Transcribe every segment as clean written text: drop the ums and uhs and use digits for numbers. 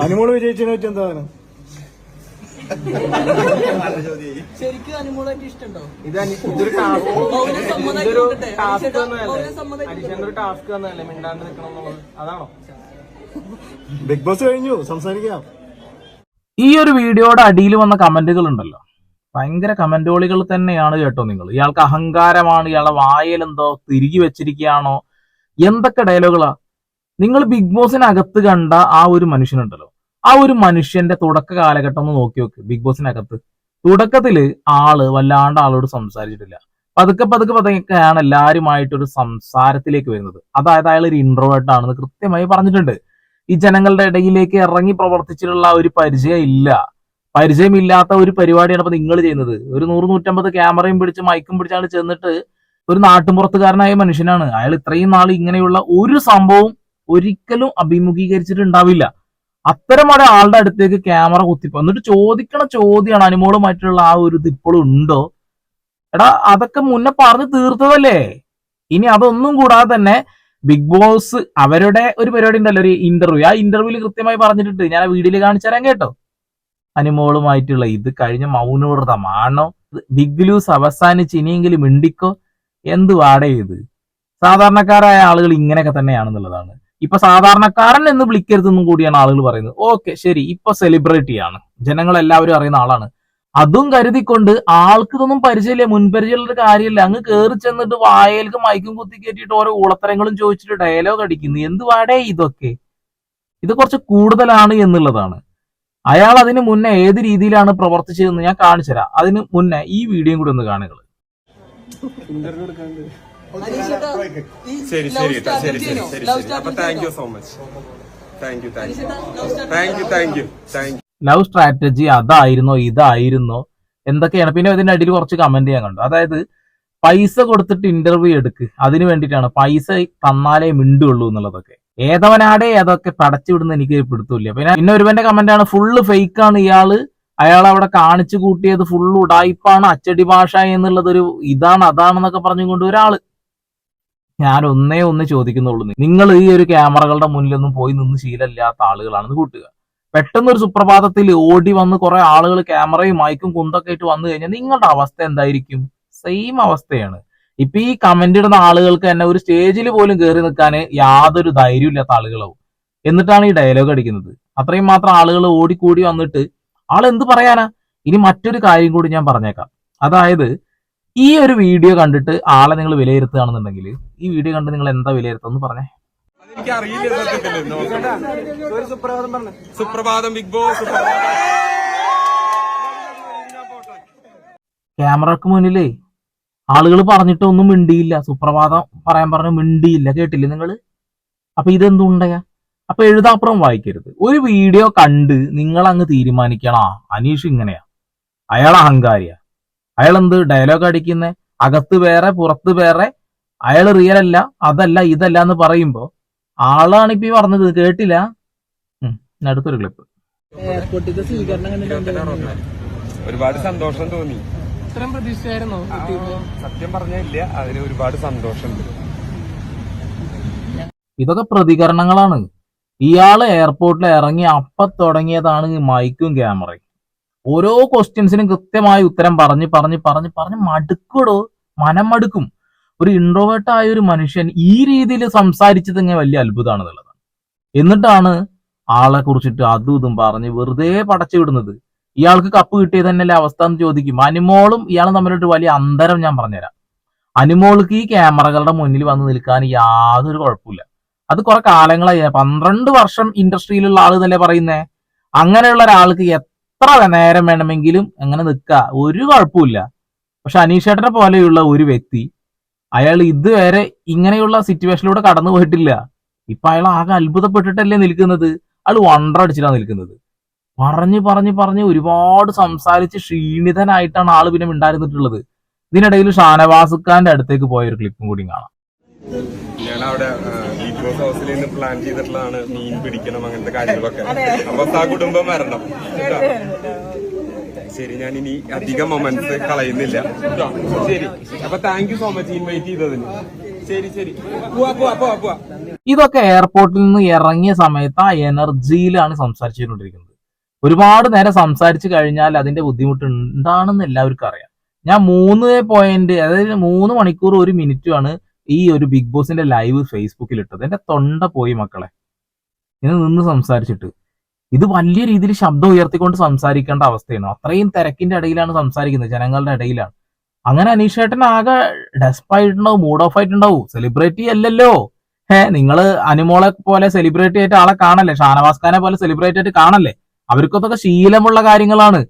അനുമോള് വിജയിച്ചതിനെ പറ്റി എന്താണ്? ശരിക്കും അനുമോളായിട്ട് ഇഷ്ടമുണ്ടോ? ഇതൊരു ടാസ്ക് തന്നെയല്ലേ മിണ്ടാണ്ട് നിൽക്കണം എന്നുള്ളത്? അതാണോ? ബിഗ് ബോസ് കഴിഞ്ഞു, സംസാരിക്കാം. ഈ ഒരു വീഡിയോയുടെ അടിയിൽ വന്ന കമന്റുകൾ ഉണ്ടല്ലോ, ഭയങ്കര കമന്റോളികൾ തന്നെയാണ് കേട്ടോ. നിങ്ങൾ ഇയാൾക്ക് അഹങ്കാരമാണ്, ഇയാളുടെ വായൽ എന്തോ തിരികെ വെച്ചിരിക്കുകയാണോ, എന്തൊക്കെ ഡയലോഗുകളാ. നിങ്ങൾ ബിഗ് ബോസിനകത്ത് കണ്ട ആ ഒരു മനുഷ്യനുണ്ടല്ലോ, ആ ഒരു മനുഷ്യന്റെ തുടക്ക കാലഘട്ടം ഒന്ന് നോക്കി നോക്ക്. ബിഗ് ബോസിനകത്ത് തുടക്കത്തില് ആള് വല്ലാണ്ട് ആളോട് സംസാരിച്ചിട്ടില്ല. പതുക്കെ പതുക്കെയാണ് എല്ലാവരുമായിട്ടൊരു സംസാരത്തിലേക്ക് വരുന്നത്. അതായത് അയാൾ ഒരു ഇൻട്രോവേർട്ട് ആണെന്ന് കൃത്യമായി പറഞ്ഞിട്ടുണ്ട്. ഈ ജനങ്ങളുടെ ഇടയിലേക്ക് ഇറങ്ങി പ്രവർത്തിച്ചിട്ടുള്ള ഒരു പരിചയമില്ലാത്ത ഒരു പരിപാടിയാണ് ഇപ്പൊ നിങ്ങൾ ചെയ്യുന്നത്. ഒരു 100-150 ക്യാമറയും പിടിച്ച് മൈക്കും പിടിച്ചാണ് ചെന്നിട്ട് ഒരു നാട്ടുമ്പുറത്തുകാരനായ മനുഷ്യനാണ് അയാൾ. ഇത്രയും നാൾ ഇങ്ങനെയുള്ള ഒരു സംഭവം ഒരിക്കലും അഭിമുഖീകരിച്ചിട്ടുണ്ടാവില്ല. അത്തരം ഒരാളുടെ അടുത്തേക്ക് ക്യാമറ കുത്തിപ്പോ എന്നിട്ട് ചോദിക്കണ ചോദ്യമാണ് അനുമോളുമായിട്ടുള്ള ആ ഒരു ഇത് ഇപ്പോഴും ഉണ്ടോ? എടാ, അതൊക്കെ മുന്നേ പറഞ്ഞു തീർത്തതല്ലേ. ഇനി അതൊന്നും കൂടാതെ തന്നെ ബിഗ് ബോസ് അവരുടെ ഒരു പരിപാടി ഉണ്ടല്ലോ, ഒരു ഇന്റർവ്യൂ. ആ ഇന്റർവ്യൂവിൽ കൃത്യമായി പറഞ്ഞിട്ടുണ്ട്, ഞാൻ ആ വീഡിയോയിൽ കാണിച്ചു തരാൻ കേട്ടോ. അനുമോളുമായിട്ടുള്ള ഇത് കഴിഞ്ഞ മൗനവ്രതമാണോ? ബിഗ് ലൂസ് അവസാനിച്ച് ഇനിയെങ്കിലും മിണ്ടിക്കോ? എന്ത് വാടേ ഇത്? സാധാരണക്കാരായ ആളുകൾ ഇങ്ങനെയൊക്കെ തന്നെയാണെന്നുള്ളതാണ്. ഇപ്പൊ സാധാരണക്കാരൻ എന്ന് വിളിക്കരുതെന്നും കൂടിയാണ് ആളുകൾ പറയുന്നത്. ഓക്കെ, ശരി, ഇപ്പൊ സെലിബ്രിറ്റിയാണ്, ജനങ്ങളെല്ലാവരും അറിയുന്ന ആളാണ്. അതും കരുതിക്കൊണ്ട് ആൾക്ക് ഇതൊന്നും പരിചയമില്ല, മുൻപരിചയമുള്ള കാര്യമില്ല. അങ്ങ് കയറി ചെന്നിട്ട് വായൽക്ക് മൈക്കും കുത്തി കയറ്റിയിട്ട് ഓരോ ഊളത്തരങ്ങളും ചോദിച്ചിട്ട് ഡയലോഗ് അടിക്കുന്നു. എന്ത് വാടേ ഇതൊക്കെ? ഇത് കുറച്ച് കൂടുതലാണ് എന്നുള്ളതാണ്. അയാൾ അതിന് മുന്നേ ഏത് രീതിയിലാണ് പ്രവർത്തിച്ചതെന്ന് ഞാൻ കാണിച്ചു തരാം. അതിന് മുന്നേ ഈ വീഡിയോയും കൂടി ഒന്ന് കാണുക. ശരി ശരി ശരി. അപ്പൊ thank you so much. Thank you. Love strategy അതായിരുന്നോ ഇതായിരുന്നോ എന്തൊക്കെയാണ്? പിന്നെ ഇതിന്റെ അടിയിൽ കുറച്ച് കമന്റ് ചെയ്യാൻ കണ്ടു. അതായത് പൈസ കൊടുത്തിട്ട് ഇന്റർവ്യൂ എടുക്ക്, അതിന് വേണ്ടിയിട്ടാണ്, പൈസ തന്നാലേ മിണ്ടുള്ളൂ എന്നുള്ളതൊക്കെ. ഏതവനാടെ അതൊക്കെ പടച്ചു വിടുന്ന എനിക്ക് പിടുത്തില്ല. പിന്നെ ഒരുവന്റെ കമന്റ് ആണ്, ഫുള്ള് ഫേക്ക് ആണ് അയാൾ അവിടെ കാണിച്ചു കൂട്ടിയത് ഫുള്ള് ഉടായിപ്പാണ്, അച്ചടി ഭാഷ എന്നുള്ളതൊരു ഇതാണ് അതാണെന്നൊക്കെ പറഞ്ഞുകൊണ്ട് ഒരാള്. ഞാൻ ഒന്നേ ചോദിക്കുന്നുള്ളൂ, നിങ്ങൾ ഈ ഒരു ക്യാമറകളുടെ മുന്നിലൊന്നും പോയി നിന്ന് ശീലമില്ലാത്ത ആളുകളാണെന്ന് കൂട്ടുക. പെട്ടെന്നൊരു സുപ്രഭാതത്തിൽ ഓടി വന്ന് കുറെ ആളുകൾ ക്യാമറയും മൈക്കും കുന്തൊക്കെ ആയിട്ട് വന്നു കഴിഞ്ഞാൽ നിങ്ങളുടെ അവസ്ഥ എന്തായിരിക്കും? സെയിം അവസ്ഥയാണ്. ഇപ്പൊ ഈ കമന്റ് ഇടുന്ന ആളുകൾക്ക് തന്നെ ഒരു സ്റ്റേജിൽ പോലും കയറി നിൽക്കാൻ യാതൊരു ധൈര്യം ഇല്ലാത്ത ആളുകളാവും. എന്നിട്ടാണ് ഈ ഡയലോഗ് അടിക്കുന്നത്. അത്രയും മാത്രം ആളുകൾ ഓടിക്കൂടി വന്നിട്ട് ആളെന്ത് പറയാനാ? ഇനി മറ്റൊരു കാര്യം കൂടി ഞാൻ പറഞ്ഞേക്കാം. അതായത് ഈ ഒരു വീഡിയോ കണ്ടിട്ട് ആളെ നിങ്ങൾ വിലയിരുത്തുകയാണെന്നുണ്ടെങ്കിൽ ഈ വീഡിയോ കണ്ട് നിങ്ങൾ എന്താ വിലയിരുത്തുമെന്ന് പറഞ്ഞേ. എനിക്ക് അറിയില്ല. സുപ്രഭാതം ബിഗ് ബോസ്. ക്യാമറക്ക് മുന്നിലേ ആളുകൾ പറഞ്ഞിട്ടൊന്നും മിണ്ടിയില്ല, സുപ്രഭാതം പറയാൻ പറഞ്ഞു മിണ്ടിയില്ല, കേട്ടില്ലേ നിങ്ങള്? അപ്പൊ ഇതെന്തുണ്ടയാ? അപ്പൊ എഴുതാപ്പുറം വായിക്കരുത്. ഒരു വീഡിയോ കണ്ട് നിങ്ങൾ അങ്ങ് തീരുമാനിക്കണോ അനീഷ് ഇങ്ങനെയാ, അയാൾ അഹങ്കാരിയാ, അയാൾ എന്ത് ഡയലോഗ് അടിക്കുന്നേ, അകത്ത് വേറെ പുറത്ത് വേറെ, അയാൾ റിയൽ അല്ല, അതല്ല ഇതല്ല എന്ന് പറയുമ്പോ ആളാണ് ഇപ്പൊ പറഞ്ഞത്, കേട്ടില്ല? അടുത്തൊരു ക്ലിപ്പ്. ഒരുപാട് സന്തോഷം തോന്നി. ഇത്രയും പ്രതീക്ഷയായിരുന്നോ? സത്യം പറഞ്ഞില്ല, അതിന് ഒരുപാട് സന്തോഷമുണ്ട്. ഇതൊക്കെ പ്രതികരണങ്ങളാണ്. ഇയാള് എയർപോർട്ടിൽ ഇറങ്ങി അപ്പൊ തുടങ്ങിയതാണ് മൈക്കും ക്യാമറയും. ഓരോ ക്വസ്റ്റ്യൻസിനും കൃത്യമായി ഉത്തരം പറഞ്ഞ് മടുക്കൂടോ, മനം മടുക്കും. ഒരു ഇൻട്രോവേർട്ട് ആയ ഒരു മനുഷ്യൻ ഈ രീതിയിൽ സംസാരിച്ചത് ഇങ്ങനെ വലിയ അത്ഭുതമാണെന്നുള്ളതാണ്. എന്നിട്ടാണ് ആളെ കുറിച്ചിട്ട് അതും ഇതും പറഞ്ഞ് വെറുതെ പടച്ചു വിടുന്നത്. ഇയാൾക്ക് കപ്പ് കിട്ടിയത് തന്നെയല്ലേ അവസ്ഥ എന്ന് ചോദിക്കും. അനുമോളും ഇയാളും തമ്മിലൊരു വലിയ അന്തരം ഞാൻ പറഞ്ഞുതരാം. അനുമോൾക്ക് ഈ ക്യാമറകളുടെ മുന്നിൽ വന്ന് നിൽക്കാൻ യാതൊരു കുഴപ്പമില്ല. അത് കുറെ കാലങ്ങളായി, 12 വർഷം ഇൻഡസ്ട്രിയിലുള്ള ആള് തന്നെ പറയുന്നേ. അങ്ങനെയുള്ള ഒരാൾക്ക് എത്ര നേരം വേണമെങ്കിലും അങ്ങനെ നിൽക്കുക, ഒരു കുഴപ്പമില്ല. പക്ഷെ അനീഷേട്ടനെ പോലെയുള്ള ഒരു വ്യക്തി, അയാൾ ഇതുവരെ ഇങ്ങനെയുള്ള സിറ്റുവേഷനിലൂടെ കടന്നു പോയിട്ടില്ല. ഇപ്പൊ അയാൾ ആകെ അത്ഭുതപ്പെട്ടിട്ടല്ലേ നിൽക്കുന്നത്. അയാൾ വണ്ടർ അടിച്ചിട്ടാണ് നിൽക്കുന്നത്. പറഞ്ഞ് ഒരുപാട് സംസാരിച്ച് ക്ഷീണിതനായിട്ടാണ് ആള് പിന്നെ ഉണ്ടായിരുന്നിട്ടുള്ളത്. ഇതിനിടയിൽ ഷാനവാസ് ഖാന്റെ അടുത്തേക്ക് പോയ ഒരു ക്ലിപ്പും കൂടി കാണാം. ഞാൻ അവിടെ ബിഗ് ബോസ് ഹൗസിൽ നിന്ന് പ്ലാൻ ചെയ്തിട്ടുള്ളതാണ്, മീൻ പിടിക്കണം അങ്ങനത്തെ കാര്യങ്ങളൊക്കെ. അപ്പൊ ആ കുടുംബം വരണം. ശരി, ഞാൻ ഇനി അധികം മൊമെന്റ്സ് കളയുന്നില്ല. ശരി, അപ്പൊ thank you so much invite ചെയ്തതിന്. ശരി, പോവാ. ഇതൊക്കെ എയർപോർട്ടിൽ നിന്ന് ഇറങ്ങിയ സമയത്ത് ആ എനർജിയിലാണ് സംസാരിച്ചുകൊണ്ടിരിക്കുന്നത്. ഒരുപാട് നേരം സംസാരിച്ചു കഴിഞ്ഞാൽ അതിന്റെ ബുദ്ധിമുട്ട് എന്താണെന്ന് എല്ലാവർക്കും അറിയാം. ഞാൻ 3 മണിക്കൂർ 1 മിനിറ്റുമാണ് ഈ ഒരു ബിഗ് ബോസിന്റെ ലൈവ് ഫേസ്ബുക്കിൽ ഇട്ടത്. എന്റെ തൊണ്ട പോയി മക്കളെ, ഇന്ന് നിന്ന് സംസാരിച്ചിട്ട്. ഇത് വലിയ രീതിയിൽ ശബ്ദം ഉയർത്തിക്കൊണ്ട് സംസാരിക്കേണ്ട അവസ്ഥയാണ്. അത്രയും തിരക്കിന്റെ ഇടയിലാണ് സംസാരിക്കുന്നത്, ജനങ്ങളുടെ ഇടയിലാണ്. അങ്ങനെ അനീഷേട്ടൻ ആകെ ഡെസ്പായിട്ടുണ്ടാവും, മൂഡ് ഓഫ് ആയിട്ടുണ്ടാവും. സെലിബ്രിറ്റി അല്ലല്ലോ. നിങ്ങള് അനുമോളെ പോലെ സെലിബ്രിറ്റി ആയിട്ട് ആളെ കാണല്ലേ, ഷാനവാസ് ഖാനെ പോലെ സെലിബ്രിറ്റി ആയിട്ട് കാണല്ലേ. അവർക്കൊക്കെ ശീലമുള്ള കാര്യങ്ങളാണ്.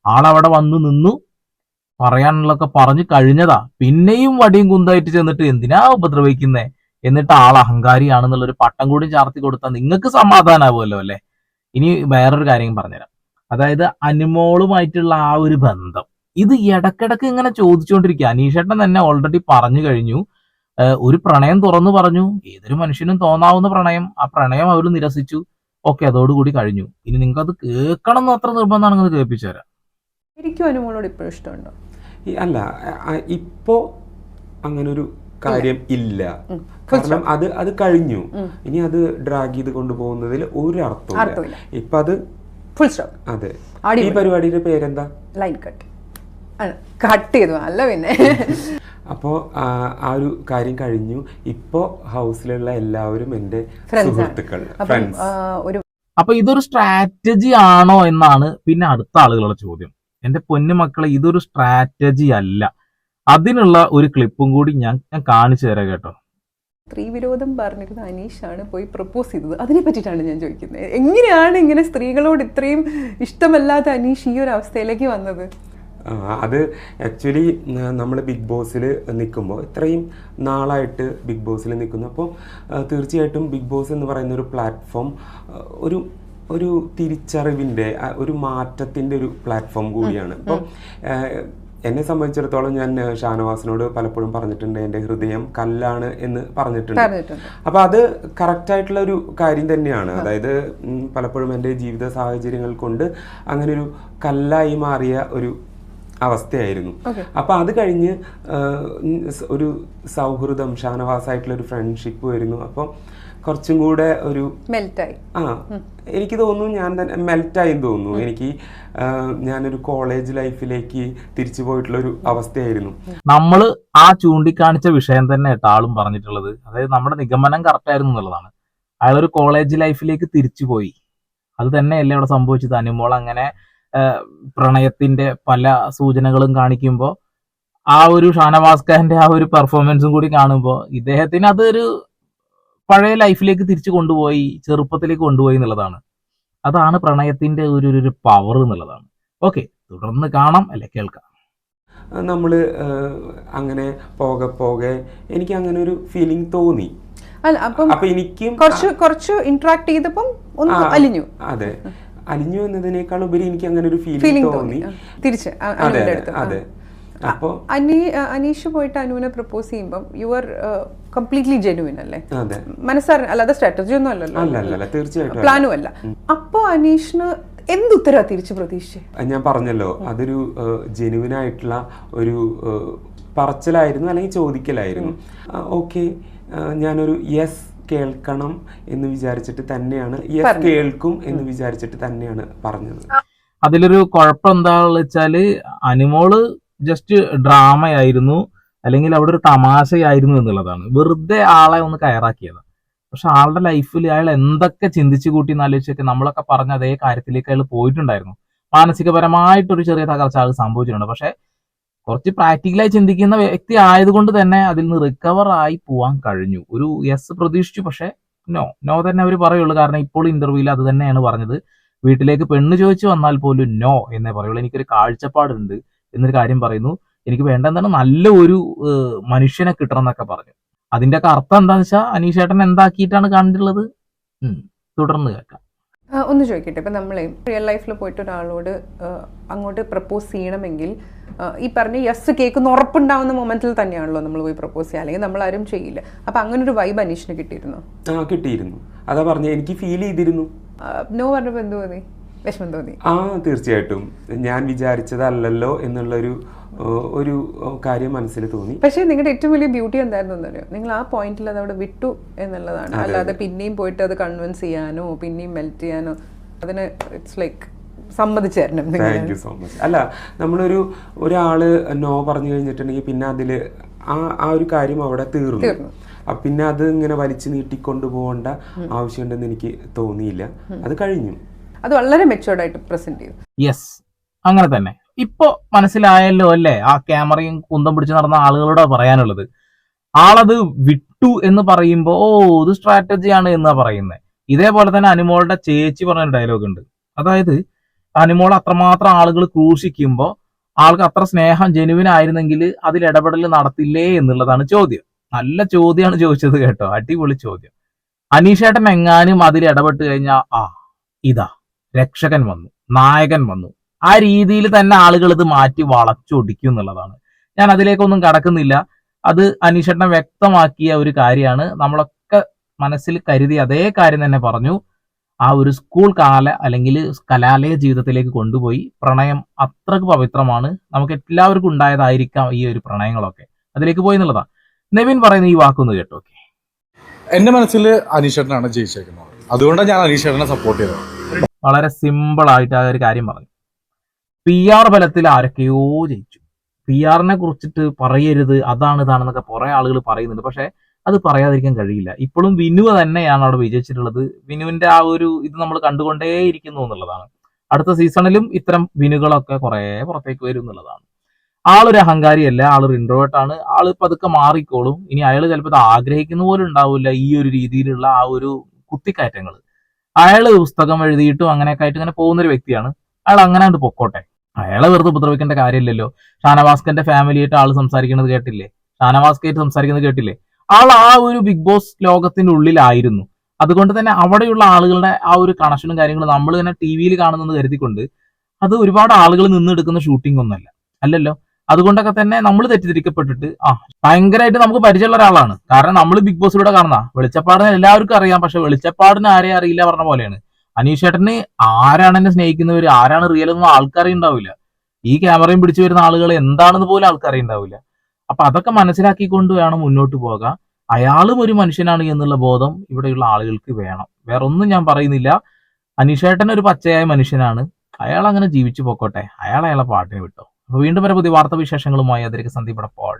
ആളവിടെ വന്നു നിന്നു, പറയാനുള്ളതൊക്കെ പറഞ്ഞു കഴിഞ്ഞതാ. പിന്നെയും വടിയും കുന്തായിട്ട് ചെന്നിട്ട് എന്തിനാ ഉപദ്രവിക്കുന്നേ, എന്നിട്ട് ആൾ അഹങ്കാരിയാണെന്നുള്ളൊരു പട്ടം കൂടി ചാർത്തി കൊടുത്താൽ നിങ്ങൾക്ക് സമാധാനാവുമല്ലോ അല്ലെ. ഇനി വേറൊരു കാര്യം പറഞ്ഞുതരാം. അതായത് അനുമോളുമായിട്ടുള്ള ആ ഒരു ബന്ധം, ഇത് ഇടക്കിടക്ക് ഇങ്ങനെ ചോദിച്ചുകൊണ്ടിരിക്കുക. അനീഷേട്ടൻ തന്നെ ഓൾറെഡി പറഞ്ഞു കഴിഞ്ഞു, ഒരു പ്രണയം തുറന്നു പറഞ്ഞു. ഏതൊരു മനുഷ്യനും തോന്നാവുന്ന പ്രണയം, ആ പ്രണയം അവർ നിരസിച്ചു. ഓക്കെ, അതോടുകൂടി കഴിഞ്ഞു. ഇനി നിങ്ങൾക്ക് അത് കേൾക്കണം എന്ന് അത്ര നിർബന്ധമാണെങ്കിൽ അത് കേൾപ്പിച്ചു തരാം. എനിക്കും അനുമോളോട് ഇപ്പോഴും ഇഷ്ടമുണ്ടോ? അല്ല, ഇപ്പോ അങ്ങനൊരു കാര്യം ഇല്ല. കാരണം അത് കഴിഞ്ഞു. ഇനി അത് ഡ്രാഗ് ചെയ്ത് കൊണ്ടുപോകുന്നതിൽ ഒരു അർത്ഥമില്ല. ഇപ്പൊ അത് ഫുൾ സ്റ്റോപ്പ്. അതെ. ഈ പരിപാടിയുടെ പേരെന്താ? Line cut. കട്ട് ചെയ്തു അല്ല പിന്നെ. അപ്പോ ആ ഒരു കാര്യം കഴിഞ്ഞു. ഇപ്പോ ഹൗസിലുള്ള എല്ലാവരും എന്റെ സുഹൃത്തുക്കൾ, ഫ്രണ്ട്സ്. അപ്പൊ ഇതൊരു സ്ട്രാറ്റജി ആണോ എന്നാണ് പിന്നെ അടുത്ത ആളുകളുടെ ചോദ്യം. എന്റെ പൊന്നു മക്കളെ, ഇതൊരു സ്ട്രാറ്റജി അല്ല. അതിനുള്ള ഒരു ക്ലിപ്പും കൂടി ഞാൻ കാണിച്ചു തരാം കേട്ടോ. സ്ത്രീവിരോധം പറഞ്ഞിരുന്ന അനീഷാണ് പോയി പ്രപ്പോസ് ചെയ്തത്. അതിനെ പറ്റിയിട്ടാണ് ഞാൻ ചോദിക്കുന്നത്. എങ്ങനെയാണ് ഇങ്ങനെ സ്ത്രീകളോട് ഇത്രയും ഇഷ്ടമല്ലാത്ത അനീഷ് ഈ ഒരു അവസ്ഥയിലേക്ക് വന്നത്? അത് ആക്ച്വലി നമ്മൾ ബിഗ് ബോസിൽ നിൽക്കുമ്പോൾ, ഇത്രയും നാളായിട്ട് ബിഗ് ബോസിൽ നിൽക്കുന്നു. അപ്പോൾ തീർച്ചയായിട്ടും ബിഗ് ബോസ് എന്ന് പറയുന്ന ഒരു പ്ലാറ്റ്ഫോം ഒരു തിരിച്ചറിവിൻ്റെ, ഒരു മാറ്റത്തിൻ്റെ ഒരു പ്ലാറ്റ്ഫോം കൂടിയാണ്. അപ്പം എന്നെ സംബന്ധിച്ചിടത്തോളം ഞാൻ ഷാനവാസിനോട് പലപ്പോഴും പറഞ്ഞിട്ടുണ്ട്, എൻ്റെ ഹൃദയം കല്ലാണ് എന്ന് പറഞ്ഞിട്ടുണ്ട്. അപ്പോൾ അത് കറക്റ്റായിട്ടുള്ള ഒരു കാര്യം തന്നെയാണ്. അതായത് പലപ്പോഴും എൻ്റെ ജീവിത സാഹചര്യങ്ങൾ കൊണ്ട് അങ്ങനെ ഒരു കല്ലായി മാറിയ ഒരു അവസ്ഥയായിരുന്നു. അപ്പൊ അത് കഴിഞ്ഞ് ഒരു സൗഹൃദം, ഷാനവാസായിട്ടുള്ള ഒരു ഫ്രണ്ട്ഷിപ്പ് വരുന്നു. അപ്പം കുറച്ചും കൂടെ ഒരു മെൽറ്റായി. എനിക്ക് തോന്നുന്നു, ഞാൻ തന്നെ മെൽറ്റായി തോന്നുന്നു. എനിക്ക് ഞാനൊരു കോളേജ് ലൈഫിലേക്ക് തിരിച്ചു പോയിട്ടുള്ള ഒരു അവസ്ഥയായിരുന്നു. നമ്മള് ആ ചൂണ്ടിക്കാണിച്ച വിഷയം തന്നെ ആളും പറഞ്ഞിട്ടുള്ളത്. അതായത് നമ്മുടെ നിഗമനം കറക്റ്റ് ആയിരുന്നു എന്നുള്ളതാണ്. അയാളൊരു കോളേജ് ലൈഫിലേക്ക് തിരിച്ചു പോയി. അത് തന്നെയല്ലേ ഇവിടെ സംഭവിച്ചത്. അനുമോൾ അങ്ങനെ പ്രണയത്തിന്റെ പല സൂചനകളും കാണിക്കുമ്പോൾ, ആ ഒരു ഷാനവാസ് ഖാന്റെ ആ ഒരു പെർഫോമൻസും കൂടി കാണുമ്പോൾ ഇദ്ദേഹത്തിന് അതൊരു പഴയ ലൈഫിലേക്ക് തിരിച്ചു കൊണ്ടുപോയി, ചെറുപ്പത്തിലേക്ക് കൊണ്ടുപോയി എന്നുള്ളതാണ്. അതാണ് പ്രണയത്തിന്റെ ഒരു പവർ എന്നുള്ളതാണ്. ഓക്കെ, തുടർന്ന് കാണാം, അല്ലെ കേൾക്കാം. നമ്മൾ അങ്ങനെ പോകെ എനിക്ക് അങ്ങനെ ഒരു ഫീലിംഗ് തോന്നി. അപ്പൊ എനിക്കും കുറച്ച് ഇന്ററാക്ട് ചെയ്തപ്പം അലിഞ്ഞു. അതെ, അലിഞ്ഞു എന്നതിനേക്കാൾ ഉപരി എനിക്ക് അങ്ങനെ ഒരു ഫീലിംഗ് തോന്നി തിരിച്ച്. അതെ. അപ്പോ അനീഷ് പോയിട്ട് അനുവിനെ പ്രപ്പോസ് ചെയ്യുമ്പോൾ യു ആർ കംപ്ലീറ്റ്ലി ജെന്യുവിൻ അല്ലേ? മനസ്സറിഞ്ഞ, അല്ലാതെ സ്ട്രാറ്റജി ഒന്നും അല്ലല്ലോ, തീർച്ചയായിട്ടും പ്ലാനും അല്ല. അപ്പൊ അനീഷിന് എന്തുത്തരാ തിരിച്ച് പ്രതീക്ഷിച്ചേ? ഞാൻ പറഞ്ഞല്ലോ, അതൊരു ജെന്യുവിൻ ആയിട്ടുള്ള ഒരു പറച്ചിലായിരുന്നു, അല്ലെങ്കിൽ ചോദിക്കലായിരുന്നു. ഓക്കെ, ഞാനൊരു യെസ് കേൾക്കണം എന്ന് വിചാരിച്ചിട്ട് തന്നെയാണ്, യെസ് കേൾക്കും എന്ന് വിചാരിച്ചിട്ട് തന്നെയാണ് പറഞ്ഞത്. അതിലൊരു കുഴപ്പം എന്താണെന്ന് വെച്ചാല്, അനുമോള് ജസ്റ്റ് ഡ്രാമയായിരുന്നു, അല്ലെങ്കിൽ അവിടെ ഒരു തമാശയായിരുന്നു എന്നുള്ളതാണ്. വെറുതെ ആളെ ഒന്ന് കയറാക്കിയത്. പക്ഷെ ആളുടെ ലൈഫിൽ അയാൾ എന്തൊക്കെ ചിന്തിച്ചു കൂട്ടി എന്നാലോചിച്ചൊക്കെ നമ്മളൊക്കെ പറഞ്ഞ അതേ കാര്യത്തിലേക്ക് അയാൾ പോയിട്ടുണ്ടായിരുന്നു. മാനസികപരമായിട്ടൊരു ചെറിയ തകർച്ച ആൾ സംഭവിച്ചിട്ടുണ്ട്. പക്ഷെ കുറച്ച് പ്രാക്ടിക്കലായി ചിന്തിക്കുന്ന വ്യക്തി ആയതുകൊണ്ട് തന്നെ അതിൽ നിന്ന് റിക്കവർ ആയി പോവാൻ കഴിഞ്ഞു. ഒരു യെസ് പ്രതീക്ഷിച്ചു, പക്ഷെ നോ തന്നെ അവർ പറയുള്ളൂ. കാരണം ഇപ്പോൾ ഇന്റർവ്യൂവിൽ അത് തന്നെയാണ് പറഞ്ഞത്. വീട്ടിലേക്ക് പെണ്ണ് ചോദിച്ചു വന്നാൽ പോലും നോ എന്നേ പറയുള്ളൂ. എനിക്കൊരു കാഴ്ചപ്പാടുണ്ട് എന്നൊരു കാര്യം പറയുന്നു. എനിക്ക് വേണ്ട എന്താണ്, നല്ല ഒരു മനുഷ്യനെ കിട്ടണം എന്നൊക്കെ പറഞ്ഞു. അതിന്റെ ഒക്കെ അർത്ഥം എന്താണെന്ന് വെച്ചാൽ അനീഷേട്ടൻ എന്താക്കിയിട്ടാണ് കണ്ടിട്ടുള്ളത്. തുടർന്ന് കേൾക്കാം. ഒന്ന് ചോദിക്കട്ടെ, ഇപ്പം നമ്മൾ റിയൽ ലൈഫിൽ പോയിട്ട് ഒരാളോട് അങ്ങോട്ട് പ്രപ്പോസ് ചെയ്യണമെങ്കിൽ ഈ പറഞ്ഞ യെസ് കേൾക്കുന്ന ഉറപ്പുണ്ടാവുന്ന മൊമെന്റിൽ തന്നെയാണല്ലോ നമ്മൾ പോയി പ്രപ്പോസ് ചെയ്യുക, അല്ലെങ്കിൽ നമ്മൾ ആരും ചെയ്യില്ല. അപ്പം അങ്ങനെ ഒരു വൈബ് അനീഷിന് കിട്ടിയിരുന്നു? കിട്ടിയിരുന്നു. അതാ പറഞ്ഞ, എനിക്ക് ഫീൽ ചെയ്തിരുന്നു. നോ പറഞ്ഞപ്പോൾ എന്ത് തോന്നി? വിഷമം തോന്നി? തീർച്ചയായിട്ടും ഞാൻ വിചാരിച്ചതല്ലല്ലോ എന്നുള്ളൊരു ഒരു കാര്യം മനസ്സിൽ തോന്നി. പക്ഷേ നിങ്ങളുടെ ഏറ്റവും വലിയ ബ്യൂട്ടി എന്തായിരുന്നു എന്നറിയോ, നിങ്ങൾ ആ പോയിന്റിൽ അത് അവിടെ വിട്ടു എന്നുള്ളതാണ്. അല്ലാതെ പിന്നെയും പോയിട്ട് അത് കൺവിൻസ് ചെയ്യാനോ പിന്നെയും മെൽറ്റ് ചെയ്യാനോ അതിന് ഇറ്റ്സ് ലൈക്ക് സമ്മതിച്ചു തരണം. Thank you so much. അല്ല, ഒരാള് നോ പറഞ്ഞു കഴിഞ്ഞിട്ടുണ്ടെങ്കിൽ പിന്നെ അതില് ആ ഒരു കാര്യം അവിടെ തീർന്നു. പിന്നെ അത് ഇങ്ങനെ വലിച്ചു നീട്ടിക്കൊണ്ടു പോകേണ്ട ആവശ്യമുണ്ടെന്ന് എനിക്ക് തോന്നിയില്ല. അത് കഴിഞ്ഞു. അത് വളരെ മെച്ചുവേർഡ് ആയിട്ട് പ്രസന്റ് ചെയ്തു. യെസ്, അങ്ങനെ തന്നെ. ഇപ്പൊ മനസ്സിലായല്ലോ അല്ലേ ആ ക്യാമറയും കുന്തം പിടിച്ച് നടന്ന ആളുകളോട് പറയാനുള്ളത്. ആളത് വിട്ടു എന്ന് പറയുമ്പോ ഇത് സ്ട്രാറ്റജിയാണ് എന്നാ പറയുന്നത്. ഇതേപോലെ തന്നെ അനുമോളുടെ ചേച്ചി പറഞ്ഞ ഡയലോഗ് ഉണ്ട്. അതായത് അനുമോൾ അത്രമാത്രം ആളുകൾ ക്രൂശിക്കുമ്പോൾ ആൾക്ക് അത്ര സ്നേഹം ജെനുവിൻ ആയിരുന്നെങ്കിൽ അതിൽ ഇടപെടൽ നടത്തില്ലേ എന്നുള്ളതാണ് ചോദ്യം. നല്ല ചോദ്യമാണ് ചോദിച്ചത് കേട്ടോ, അടിപൊളി ചോദ്യം. അനീഷേട്ടൻ എങ്ങാനും അതിൽ ഇടപെട്ട് കഴിഞ്ഞാൽ ഇതാ രക്ഷകൻ വന്നു, നായകൻ വന്നു, ആ രീതിയിൽ തന്നെ ആളുകൾ ഇത് മാറ്റി വളച്ചൊടിക്കും എന്നുള്ളതാണ്. ഞാൻ അതിലേക്കൊന്നും കടക്കുന്നില്ല. അത് അനീഷേട്ടൻ വ്യക്തമാക്കിയ ഒരു കാര്യമാണ്. നമ്മളൊക്കെ മനസ്സിൽ കരുതി അതേ കാര്യം തന്നെ പറഞ്ഞു. ആ ഒരു സ്കൂൾ അല്ലെങ്കിൽ കലാലയ ജീവിതത്തിലേക്ക് കൊണ്ടുപോയി. പ്രണയം അത്രക്ക് പവിത്രമാണ്. നമുക്ക് എല്ലാവർക്കും ഉണ്ടായതായിരിക്കാം ഈ ഒരു പ്രണയങ്ങളൊക്കെ. അതിലേക്ക് പോയി എന്നുള്ളതാണ്. നെവിൻ പറയുന്ന ഈ വാക്കൊന്ന് കേട്ടോ. എന്റെ മനസ്സിൽ അനീഷേട്ടനാണ് ജയിച്ചേക്കുന്നത്. അതുകൊണ്ടാണ് ഞാൻ അനീഷേട്ടനെ സപ്പോർട്ട് ചെയ്തത്. വളരെ സിമ്പിൾ ആയിട്ട് ആ ഒരു കാര്യം പറഞ്ഞു. PR ബലത്തിൽ ആരൊക്കെയോ ജയിച്ചു. PR കുറിച്ചിട്ട് പറയരുത്, ഇതാണെന്നൊക്കെ കുറെ ആളുകൾ പറയുന്നുണ്ട്. പക്ഷെ അത് പറയാതിരിക്കാൻ കഴിയില്ല. ഇപ്പോഴും വിനു തന്നെയാണ് അവിടെ വിജയിച്ചിട്ടുള്ളത്. വിനുവിന്റെ ആ ഒരു ഇത് നമ്മൾ കണ്ടുകൊണ്ടേയിരിക്കുന്നു എന്നുള്ളതാണ്. അടുത്ത സീസണിലും ഇത്തരം വിനുകളൊക്കെ കുറെ പുറത്തേക്ക് വരും എന്നുള്ളതാണ്. ആളൊരു അഹങ്കാരിയല്ല, ആളൊരു ഇൻട്രോവേർട്ടാണ്. ആള് പതുക്കെ മാറിക്കോളും. ഇനി അയാൾ ചിലപ്പോൾ ഇത് ആഗ്രഹിക്കുന്ന പോലും ഉണ്ടാവില്ല ഈ ഒരു രീതിയിലുള്ള ആ ഒരു കുത്തിക്കയറ്റങ്ങൾ. അയാള് പുസ്തകം എഴുതിയിട്ടും അങ്ങനെയൊക്കെ ആയിട്ട് ഇങ്ങനെ പോകുന്നൊരു വ്യക്തിയാണ്. അയാൾ അങ്ങനെ കണ്ട് പൊക്കോട്ടെ. അയാളെ വെറുതെ ഉപദ്രവിക്കേണ്ട കാര്യമില്ലല്ലോ. ഷാനവാസ്കന്റെ ഫാമിലിയായിട്ട് ആള് സംസാരിക്കുന്നത് കേട്ടില്ലേ? ഷാനവാസ്കായിട്ട് സംസാരിക്കുന്നത് കേട്ടില്ലേ? ആൾ ആ ഒരു ബിഗ് ബോസ് ലോകത്തിന്റെ ഉള്ളിലായിരുന്നു. അതുകൊണ്ട് തന്നെ അവിടെയുള്ള ആളുകളുടെ ആ ഒരു കണക്ഷനും കാര്യങ്ങളും നമ്മൾ തന്നെ TV കാണുന്നെന്ന് കരുതിക്കൊണ്ട് അത് ഒരുപാട് ആളുകൾ നിന്നെടുക്കുന്ന ഷൂട്ടിംഗ് ഒന്നല്ല, അല്ലല്ലോ. അതുകൊണ്ടൊക്കെ തന്നെ നമ്മൾ തെറ്റിദ്ധരിക്കപ്പെട്ടിട്ട് ഭയങ്കരമായിട്ട് നമുക്ക് പരിചയമുള്ള ഒരാളാണ്. കാരണം നമ്മൾ ബിഗ് ബോസിലൂടെ കാണുന്ന വെളിച്ചപ്പാടിനെ എല്ലാവർക്കും അറിയാം. പക്ഷെ വെളിച്ചപ്പാടിന് ആരെയും അറിയില്ല പറഞ്ഞ പോലെയാണ്. അനീഷേട്ടന് ആരാണ് എന്നെ സ്നേഹിക്കുന്നവർ, ആരാണ് റിയൽ എന്നും ആൾക്കറിയുണ്ടാവില്ല. ഈ ക്യാമറയും പിടിച്ചു വരുന്ന ആളുകൾ എന്താണെന്ന് പോലും ആൾക്കറിയുണ്ടാവില്ല. അപ്പൊ അതൊക്കെ മനസ്സിലാക്കിക്കൊണ്ട് വേണം മുന്നോട്ട് പോകാൻ. അയാളും ഒരു മനുഷ്യനാണ് എന്നുള്ള ബോധം ഇവിടെയുള്ള ആളുകൾക്ക് വേണം. വേറൊന്നും ഞാൻ പറയുന്നില്ല. അനീഷേട്ടൻ ഒരു പച്ചയായ മനുഷ്യനാണ്. അയാൾ അങ്ങനെ ജീവിച്ചു പോക്കോട്ടെ. അയാളെ പാട്ടിന് വിട്ടോ. അപ്പൊ വീണ്ടും വരെ പുതിയ വാർത്താ വിശേഷങ്ങളുമായി അതിലേക്ക് സന്ദീപ് പോൾ.